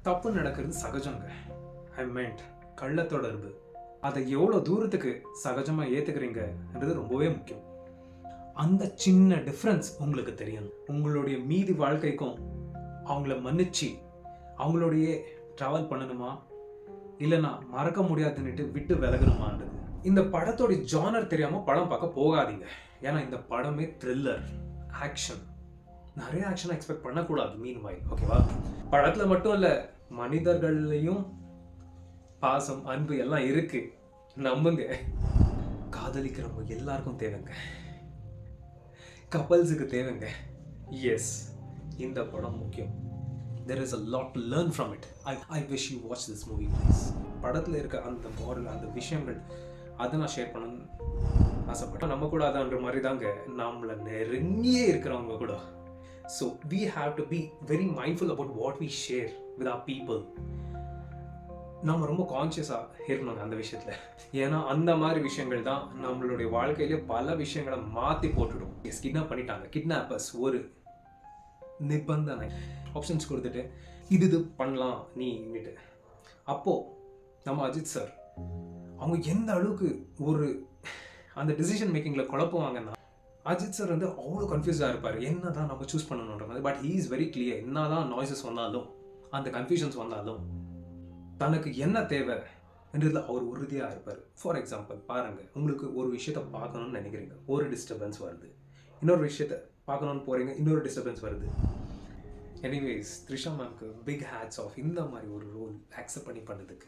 தப்பு நடக்கிறது சகஜங்க. ஐ மென்ட் கள்ள தொடர்பு. அதை எவ்வளோ தூரத்துக்கு சகஜமாக ஏற்றுக்கிறீங்கன்றது ரொம்பவே முக்கியம். அந்த சின்ன டிஃப்ரென்ஸ் உங்களுக்கு தெரியணும். உங்களுடைய மீதி வாழ்க்கைக்கும் அவங்கள மன்னிச்சு அவங்களோடையே ட்ராவல் பண்ணணுமா, இல்லைனா மறக்க முடியாதுன்னுட்டு விட்டு விலகணுமான்றது. இந்த படத்தோட ஜானர் தெரியாமல் படம் பார்க்க போகாதீங்க. ஏன்னா இந்த படமே த்ரில்லர், ஆக்ஷன். நிறைய ஆக்ஷன் எக்ஸ்பெக்ட் பண்ணக்கூடாது. மீன் வாய் ஓகேவா? படத்தில் மட்டும் இல்லை, மனிதர்கள்லையும் பாசம், அன்பு எல்லாம் இருக்கு. நம்புங்க. காதலிக்கிறவங்க எல்லாருக்கும் தேவைங்க. கப்பல்ஸுக்கு தேவைங்க. எஸ், இந்த படம் முக்கியம். There is a lot to learn from it. I wish you watch this movie please. படத்தில் இருக்க அந்த மாரல், அந்த விஷயங்கள் அதை நான் ஷேர் பண்ணணும்னு ஆசைப்பட்டேன். நம்ம கூட அதான்ற மாதிரி தாங்க நம்மளை நெருங்கியே இருக்கிறவங்க கூட. So we have to be very mindful about what we share with our people. நம்ம ரொம்ப கான்ஷியஸாக இருக்கணுங்க அந்த விஷயத்தில். ஏன்னா அந்த மாதிரி விஷயங்கள் தான் நம்மளுடைய வாழ்க்கையிலே பல விஷயங்களை மாற்றி போட்டுடும். கிட்னாப் பண்ணிட்டாங்க. கிட்னாப்பர்ஸ் ஒரு நிபந்தனை ஆப்ஷன்ஸ் கொடுத்துட்டு இது பண்ணலாம் நீட்டு. அப்போது நம்ம அஜித் சார் அவங்க எந்த அளவுக்கு ஒரு அந்த டிசிஷன் மேக்கிங்கில் குழப்புவாங்கன்னா, அஜித் சார் வந்து அவ்வளோ கன்ஃபியூஸாக இருப்பார். என்ன தான் நம்ம சூஸ் பண்ணணுன்ற மாதிரி. But he is very clear. என்ன தான் நாய்ஸஸ் வந்தாலும், அந்த கன்ஃபியூஷன்ஸ் வந்தாலும், தனக்கு என்ன தேவைன்றதில் அவர் உறுதியாக இருப்பார். ஃபார் எக்ஸாம்பிள் பாருங்கள், உங்களுக்கு ஒரு விஷயத்தை பார்க்கணுன்னு நினைக்கிறீங்க, ஒரு டிஸ்டர்பன்ஸ் வருது. இன்னொரு விஷயத்தை பார்க்கணுன்னு போகிறீங்க, இன்னொரு டிஸ்டர்பன்ஸ் வருது. எனிவேஸ், த்ரிஷா மேம்க்கு பிக் ஹேட்ஸ் ஆஃப் இந்த மாதிரி ஒரு ரோல் அக்செப்ட் பண்ணி பண்ணதுக்கு.